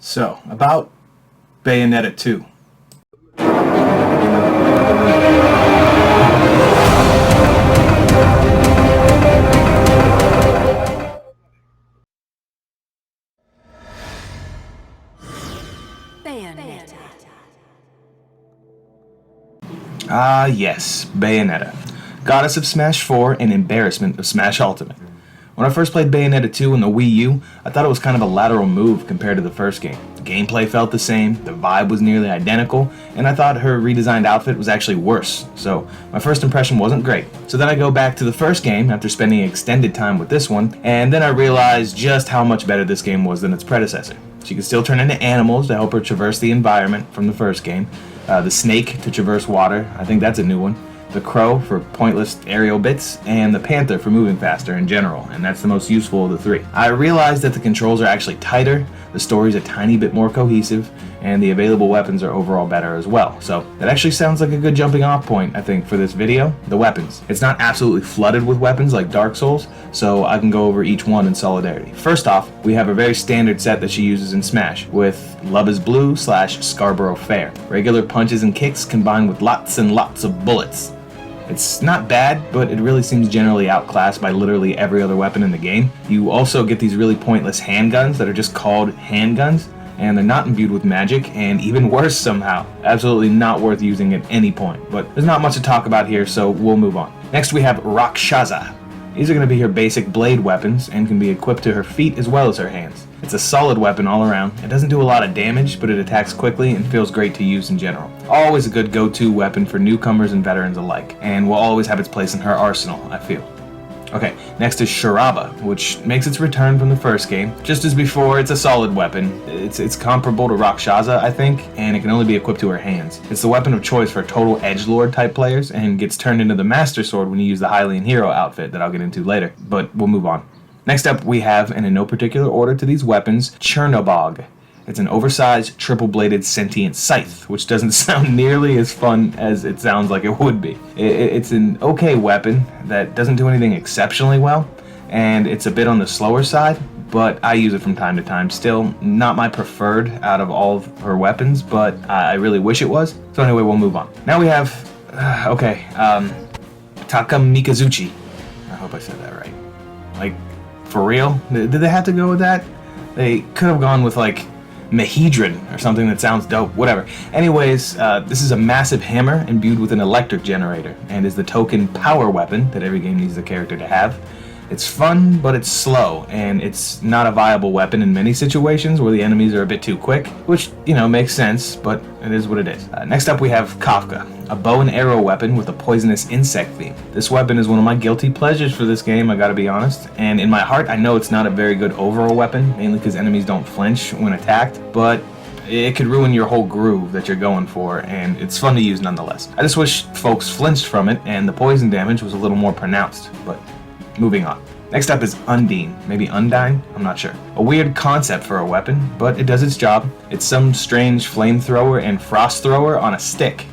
So, about Bayonetta 2. Bayonetta. Ah yes, Bayonetta. Goddess of Smash 4 and embarrassment of Smash Ultimate. When I first played Bayonetta 2 on the Wii U, I thought it was kind of a lateral move compared to the first game. The gameplay felt the same, the vibe was nearly identical, and I thought her redesigned outfit was actually worse, so my first impression wasn't great. So then I go back to the first game after spending extended time with this one, and then I realized just how much better this game was than its predecessor. She could still turn into animals to help her traverse the environment from the first game, the snake to traverse water, I think that's a new one, the crow for pointless aerial bits, and the panther for moving faster in general, and that's the most useful of the three. I realized that the controls are actually tighter, the story's a tiny bit more cohesive, and the available weapons are overall better as well. So that actually sounds like a good jumping off point, I think, for this video. The weapons. It's not absolutely flooded with weapons like Dark Souls, so I can go over each one in solidarity. First off, we have a very standard set that she uses in Smash, with Love is Blue / Scarborough Fair. Regular punches and kicks combined with lots and lots of bullets. It's not bad, but it really seems generally outclassed by literally every other weapon in the game. You also get these really pointless handguns that are just called handguns, and they're not imbued with magic, and even worse somehow. Absolutely not worth using at any point, but there's not much to talk about here, so we'll move on. Next we have Rakshasa. These are going to be her basic blade weapons, and can be equipped to her feet as well as her hands. It's a solid weapon all around. It doesn't do a lot of damage, but it attacks quickly and feels great to use in general. Always a good go-to weapon for newcomers and veterans alike, and will always have its place in her arsenal, I feel. Okay, next is Sharaba, which makes its return from the first game. Just as before, it's a solid weapon. It's comparable to Rakshasa, I think, and it can only be equipped to her hands. It's the weapon of choice for total edgelord type players, and gets turned into the Master Sword when you use the Hylian Hero outfit that I'll get into later, but we'll move on. Next up, we have, and in no particular order to these weapons, Chernobog. It's an oversized, triple-bladed sentient scythe, which doesn't sound nearly as fun as it sounds like it would be. It's an okay weapon that doesn't do anything exceptionally well, and it's a bit on the slower side, but I use it from time to time. Still, not my preferred out of all of her weapons, but I really wish it was. So anyway, we'll move on. Now we have, Takamikazuchi. I hope I said that right. Like, for real? Did they have to go with that? They could have gone with, like, Mahedron or something that sounds dope, whatever. Anyways, this is a massive hammer imbued with an electric generator, and is the token power weapon that every game needs the character to have. It's fun, but it's slow, and it's not a viable weapon in many situations where the enemies are a bit too quick, which, you know, makes sense, but it is what it is. Next up we have Kafka, a bow and arrow weapon with a poisonous insect theme. This weapon is one of my guilty pleasures for this game, I gotta be honest, and in my heart I know it's not a very good overall weapon, mainly because enemies don't flinch when attacked, but it could ruin your whole groove that you're going for, and it's fun to use nonetheless. I just wish folks flinched from it and the poison damage was a little more pronounced, but moving on. Next up is Undine, maybe Undine, I'm not sure. A weird concept for a weapon, but it does its job. It's some strange flamethrower and frost thrower on a stick.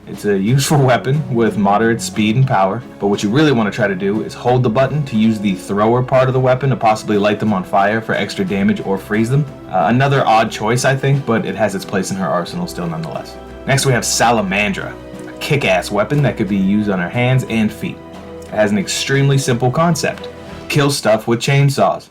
It's a useful weapon with moderate speed and power, but what you really want to try to do is hold the button to use the thrower part of the weapon to possibly light them on fire for extra damage or freeze them. Another odd choice, I think, but it has its place in her arsenal still nonetheless. Next we have Salamandra, a kick-ass weapon that could be used on her hands and feet. It has an extremely simple concept. Kill stuff with chainsaws.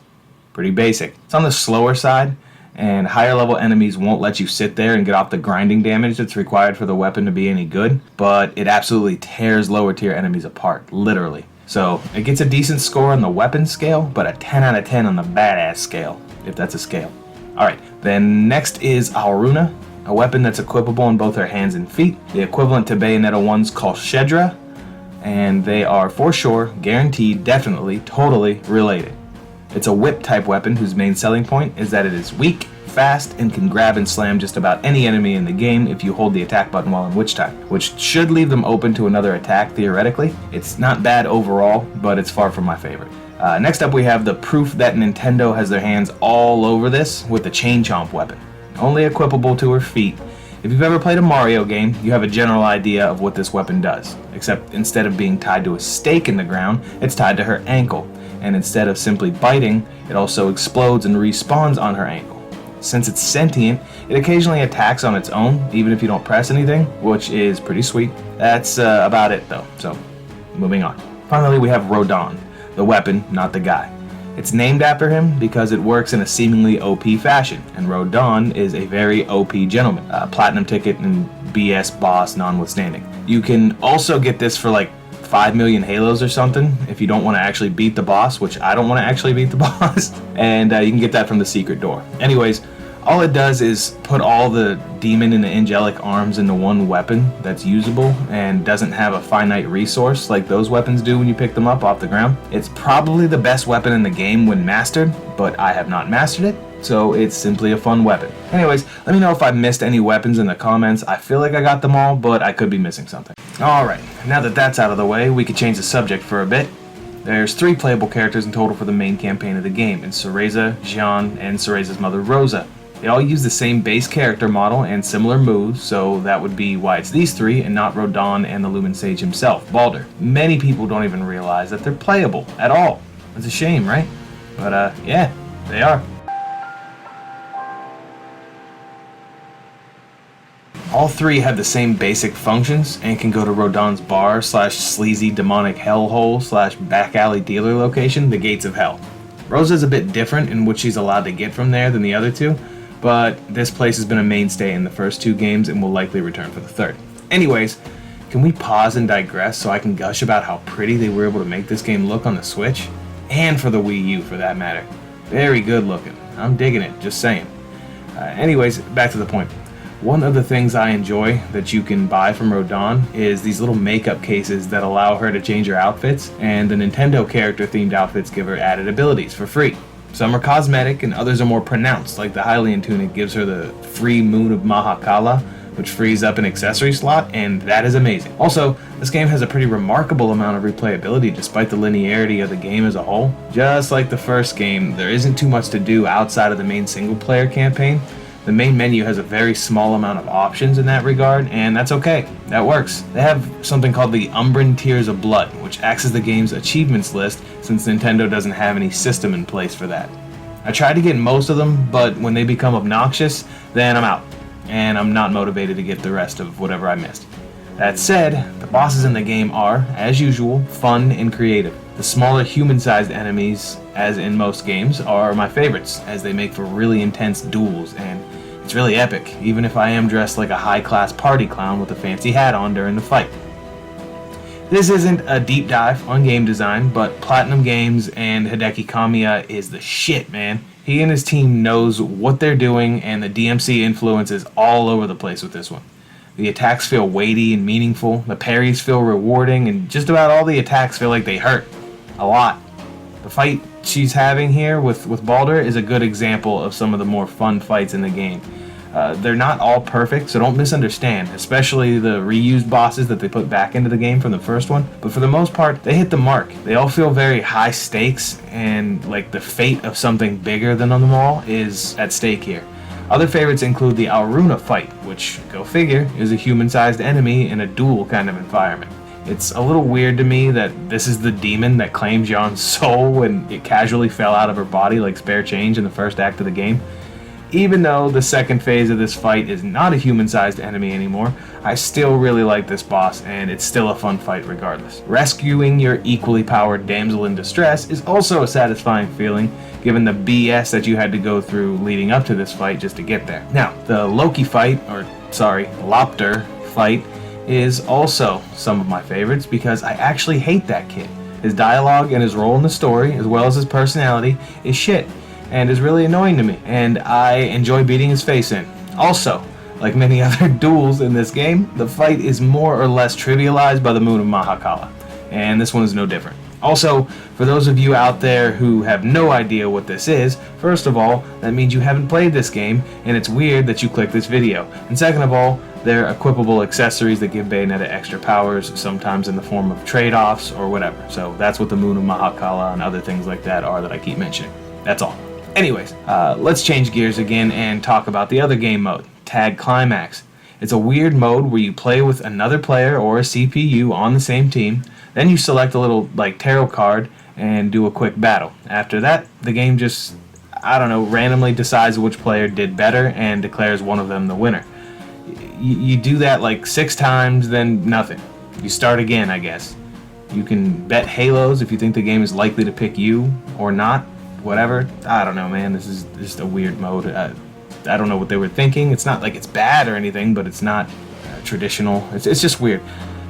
Pretty basic. It's on the slower side, and higher level enemies won't let you sit there and get off the grinding damage that's required for the weapon to be any good, but it absolutely tears lower tier enemies apart, literally. So it gets a decent score on the weapon scale, but a 10 out of 10 on the badass scale, if that's a scale. Alright, then next is Alruna, a weapon that's equipable on both her hands and feet, the equivalent to Bayonetta 1's Kolshedra, and they are for sure, guaranteed, definitely, totally related. It's a whip type weapon whose main selling point is that it is weak, fast, and can grab and slam just about any enemy in the game if you hold the attack button while in witch time, which should leave them open to another attack theoretically. It's not bad overall, but it's far from my favorite. Next up we have the proof that Nintendo has their hands all over this with the Chain Chomp weapon. Only equipable to her feet. If you've ever played a Mario game, you have a general idea of what this weapon does, except instead of being tied to a stake in the ground, it's tied to her ankle, and instead of simply biting, it also explodes and respawns on her ankle. Since it's sentient, it occasionally attacks on its own, even if you don't press anything, which is pretty sweet. That's about it though, so moving on. Finally, we have Rodon, the weapon, not the guy. It's named after him because it works in a seemingly OP fashion, and Rodon is a very OP gentleman, platinum ticket and BS boss notwithstanding. You can also get this for like 5 million halos or something if you don't want to actually beat the boss, which I don't want to actually beat the boss, and you can get that from the secret door. Anyways, all it does is put all the demon and the angelic arms into one weapon that's usable and doesn't have a finite resource like those weapons do when you pick them up off the ground. It's probably the best weapon in the game when mastered, but I have not mastered it, so it's simply a fun weapon. Anyways, let me know if I missed any weapons in the comments. I feel like I got them all, but I could be missing something. Alright, now that that's out of the way, we could change the subject for a bit. There's 3 playable characters in total for the main campaign of the game, and Cereza, Jean, and Cereza's mother Rosa. They all use the same base character model and similar moves, so that would be why it's these 3 and not Rodon and the Lumen Sage himself, Baldur. Many people don't even realize that they're playable at all. It's a shame, right? But yeah, they are. All 3 have the same basic functions and can go to Rodon's bar / sleazy demonic hellhole / back alley dealer location, the Gates of Hell. Rosa's a bit different in what she's allowed to get from there than the other 2, but this place has been a mainstay in the first 2 games and will likely return for the 3rd. Anyways, can we pause and digress so I can gush about how pretty they were able to make this game look on the Switch? And for the Wii U, for that matter. Very good looking. I'm digging it, just saying. Anyways, back to the point. One of the things I enjoy that you can buy from Rodon is these little makeup cases that allow her to change her outfits, and the Nintendo character themed outfits give her added abilities for free. Some are cosmetic and others are more pronounced, like the Hylian tunic gives her the free Moon of Mahakala, which frees up an accessory slot, and that is amazing. Also, this game has a pretty remarkable amount of replayability despite the linearity of the game as a whole. Just like the first game, there isn't too much to do outside of the main single player campaign. The main menu has a very small amount of options in that regard, and that's okay. That works. They have something called the Umbran Tears of Blood, which acts as the game's achievements list since Nintendo doesn't have any system in place for that. I tried to get most of them, but when they become obnoxious, then I'm out, and I'm not motivated to get the rest of whatever I missed. That said, the bosses in the game are, as usual, fun and creative. The smaller human-sized enemies, as in most games, are my favorites, as they make for really intense duels, and it's really epic, even if I am dressed like a high-class party clown with a fancy hat on during the fight. This isn't a deep dive on game design, but Platinum Games and Hideki Kamiya is the shit, man. He and his team knows what they're doing, and the DMC influence is all over the place with this one. The attacks feel weighty and meaningful, the parries feel rewarding, and just about all the attacks feel like they hurt. A lot. The fight she's having here with Baldur is a good example of some of the more fun fights in the game. They're not all perfect, so don't misunderstand, especially the reused bosses that they put back into the game from the first one, but for the most part, they hit the mark. They all feel very high stakes, and like the fate of something bigger than them all is at stake here. Other favorites include the Alruna fight, which, go figure, is a human-sized enemy in a duel kind of environment. It's a little weird to me that this is the demon that claimed Jean's soul when it casually fell out of her body like spare change in the first act of the game. Even though the second phase of this fight is not a human-sized enemy anymore, I still really like this boss, and it's still a fun fight regardless. Rescuing your equally powered damsel in distress is also a satisfying feeling, given the BS that you had to go through leading up to this fight just to get there. Now, the Loki fight, Lopter fight, is also some of my favorites because I actually hate that kid. His dialogue and his role in the story, as well as his personality, is shit and is really annoying to me, and I enjoy beating his face in. Also, like many other duels in this game, the fight is more or less trivialized by the Moon of Mahakala, and this one is no different. Also, for those of you out there who have no idea what this is, first of all, that means you haven't played this game, and it's weird that you clicked this video. And second of all, they're equipable accessories that give Bayonetta extra powers, sometimes in the form of trade-offs or whatever. So that's what the Moon of Mahakala and other things like that are that I keep mentioning. That's all. Anyways, let's change gears again and talk about the other game mode, Tag Climax. It's a weird mode where you play with another player or a CPU on the same team, then you select a little tarot card and do a quick battle. After that, the game just, I don't know, randomly decides which player did better and declares one of them the winner. You do that like 6 times, then nothing. You start again, I guess. You can bet halos if you think the game is likely to pick you or not, whatever. I don't know, man. This is just a weird mode. I don't know what they were thinking. It's not like it's bad or anything, but it's not traditional. It's just weird.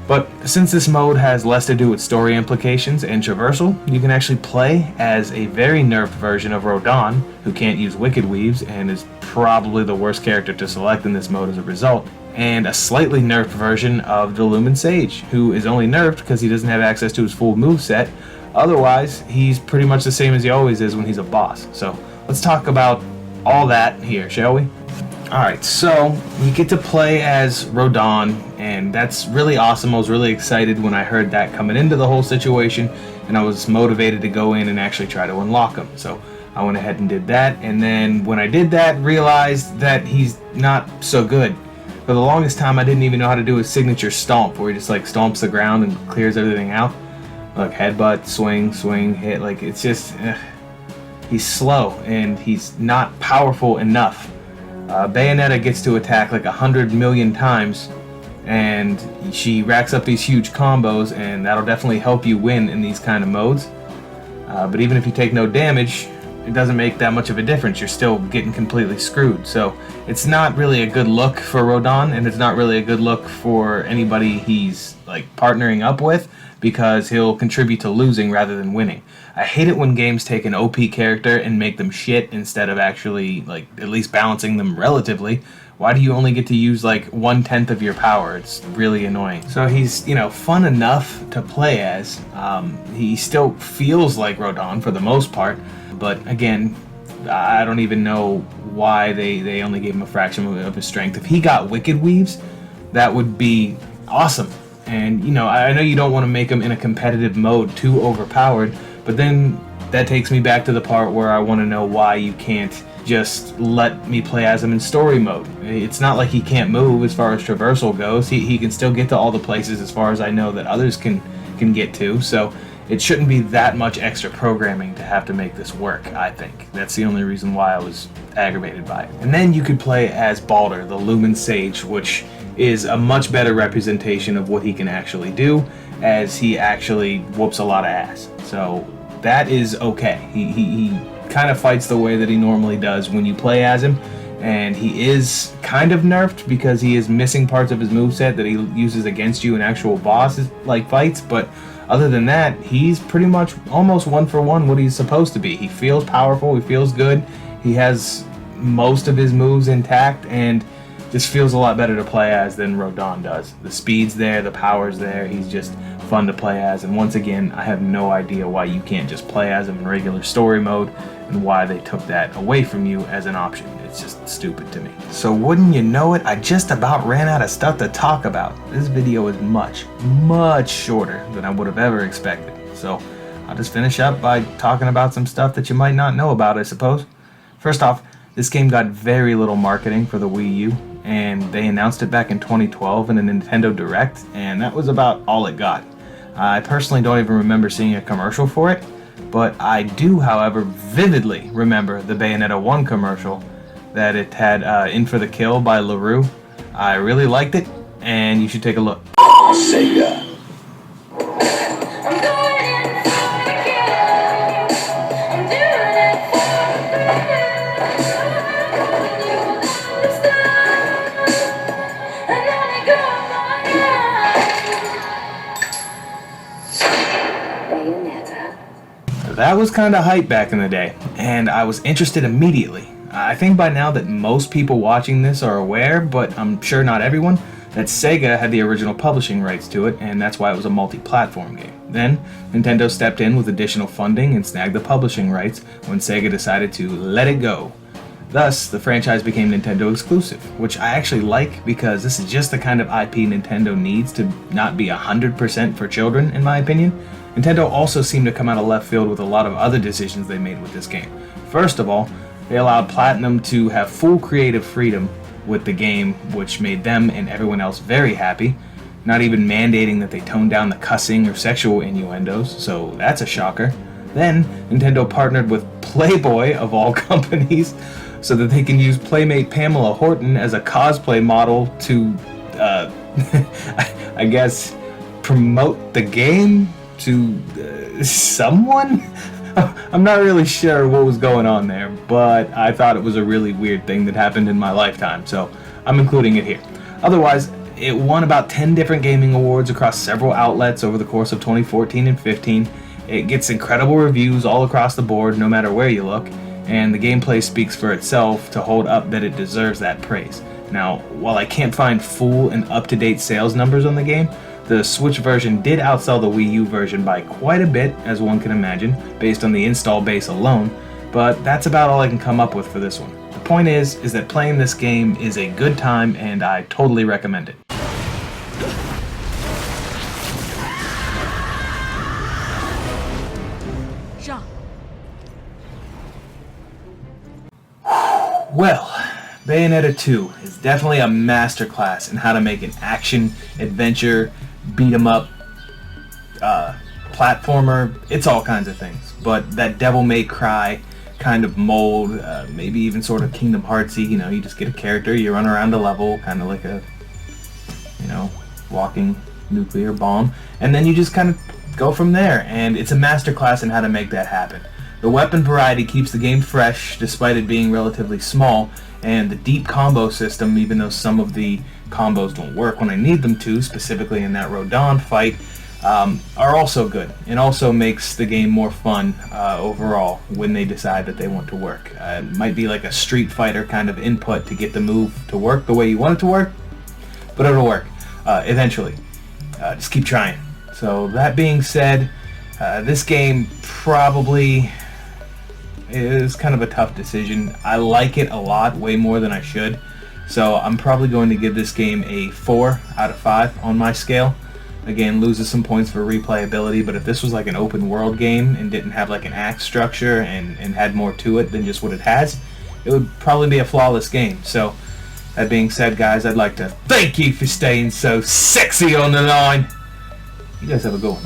But since this mode has less to do with story implications and traversal, you can actually play as a very nerfed version of Rodon, who can't use Wicked Weaves and is probably the worst character to select in this mode as a result, and a slightly nerfed version of the Lumen Sage, who is only nerfed because he doesn't have access to his full moveset. Otherwise, he's pretty much the same as he always is when he's a boss. So let's talk about all that here, shall we? Alright, so you get to play as Rodon, and that's really awesome. I was really excited when I heard that coming into the whole situation, and I was motivated to go in and actually try to unlock him. So I went ahead and did that, and then when I did that, realized that he's not so good. For the longest time, I didn't even know how to do his signature stomp, where he just like stomps the ground and clears everything out. Like headbutt, swing, swing, hit, like it's just, he's slow, and he's not powerful enough. Bayonetta gets to attack like 100 million times, and she racks up these huge combos, and that'll definitely help you win in these kind of modes. But even if you take no damage, it doesn't make that much of a difference. You're still getting completely screwed. So it's not really a good look for Rodon, and it's not really a good look for anybody he's like partnering up with, because he'll contribute to losing rather than winning. I hate it when games take an OP character and make them shit instead of actually, like, at least balancing them relatively. Why do you only get to use, like, 1/10 of your power? It's really annoying. So he's, you know, fun enough to play as. He still feels like Rodon for the most part, but again, I don't even know why they only gave him a fraction of his strength. If he got Wicked Weaves, that would be awesome. And, you know, I know you don't want to make him in a competitive mode too overpowered, but then that takes me back to the part where I want to know why you can't just let me play as him in story mode. It's not like he can't move as far as traversal goes. He can still get to all the places as far as I know that others can get to, so it shouldn't be that much extra programming to have to make this work, I think. That's the only reason why I was aggravated by it. And then you could play as Balder, the Lumen Sage, which is a much better representation of what he can actually do, as he actually whoops a lot of ass. So that is okay. He kind of fights the way that he normally does when you play as him, and he is kind of nerfed because he is missing parts of his moveset that he uses against you in actual boss like fights, but other than that, he's pretty much almost 1-for-1 what he's supposed to be. He feels powerful, he feels good, he has most of his moves intact, and just feels a lot better to play as than Rodon does. The speed's there, the power's there, he's just fun to play as, and once again, I have no idea why you can't just play as him in regular story mode, and why they took that away from you as an option. It's just stupid to me. So wouldn't you know it, I just about ran out of stuff to talk about. This video is much, much shorter than I would have ever expected. So I'll just finish up by talking about some stuff that you might not know about, I suppose. First off, this game got very little marketing for the Wii U, and they announced it back in 2012 in a Nintendo Direct, and that was about all it got. I personally don't even remember seeing a commercial for it, but I do, however, vividly remember the Bayonetta 1 commercial that it had In for the Kill by LaRue. I really liked it, and you should take a look. Sega. That was kind of hype back in the day, and I was interested immediately. I think by now that most people watching this are aware, but I'm sure not everyone, that Sega had the original publishing rights to it, and that's why it was a multi-platform game. Then, Nintendo stepped in with additional funding and snagged the publishing rights when Sega decided to let it go. Thus, the franchise became Nintendo exclusive, which I actually like because this is just the kind of IP Nintendo needs to not be 100% for children, in my opinion. Nintendo also seemed to come out of left field with a lot of other decisions they made with this game. First of all, they allowed Platinum to have full creative freedom with the game, which made them and everyone else very happy, not even mandating that they tone down the cussing or sexual innuendos, so that's a shocker. Then, Nintendo partnered with Playboy, of all companies, so that they can use Playmate Pamela Horton as a cosplay model to, I guess, promote the game to someone? I'm not really sure what was going on there, but I thought it was a really weird thing that happened in my lifetime, so I'm including it here. Otherwise, it won about 10 different gaming awards across several outlets over the course of 2014 and 15. It gets incredible reviews all across the board, no matter where you look, and the gameplay speaks for itself to hold up that it deserves that praise. Now, while I can't find full and up-to-date sales numbers on the game, the Switch version did outsell the Wii U version by quite a bit, as one can imagine, based on the install base alone, but that's about all I can come up with for this one. The point is that playing this game is a good time, and I totally recommend it. Well, Bayonetta 2 is definitely a masterclass in how to make an action, adventure, beat-em-up, platformer. It's all kinds of things. But that Devil May Cry kind of mold, maybe even sort of Kingdom Heartsy, you just get a character, you run around a level, kind of like a, walking nuclear bomb, and then you just kind of go from there, and it's a masterclass in how to make that happen. The weapon variety keeps the game fresh, despite it being relatively small, and the deep combo system, even though some of the combos don't work when I need them to, specifically in that Rodon fight, are also good, and also makes the game more fun overall when they decide that they want to work. It might be like a Street Fighter kind of input to get the move to work the way you want it to work, but it'll work eventually. Just keep trying. So that being said, this game probably is kind of a tough decision. I like it a lot, way more than I should. So I'm probably going to give this game a 4 out of 5 on my scale. Again, loses some points for replayability, but if this was like an open world game and didn't have like an act structure and had more to it than just what it has, it would probably be a flawless game. So that being said, guys, I'd like to thank you for staying so sexy on the line. You guys have a good one.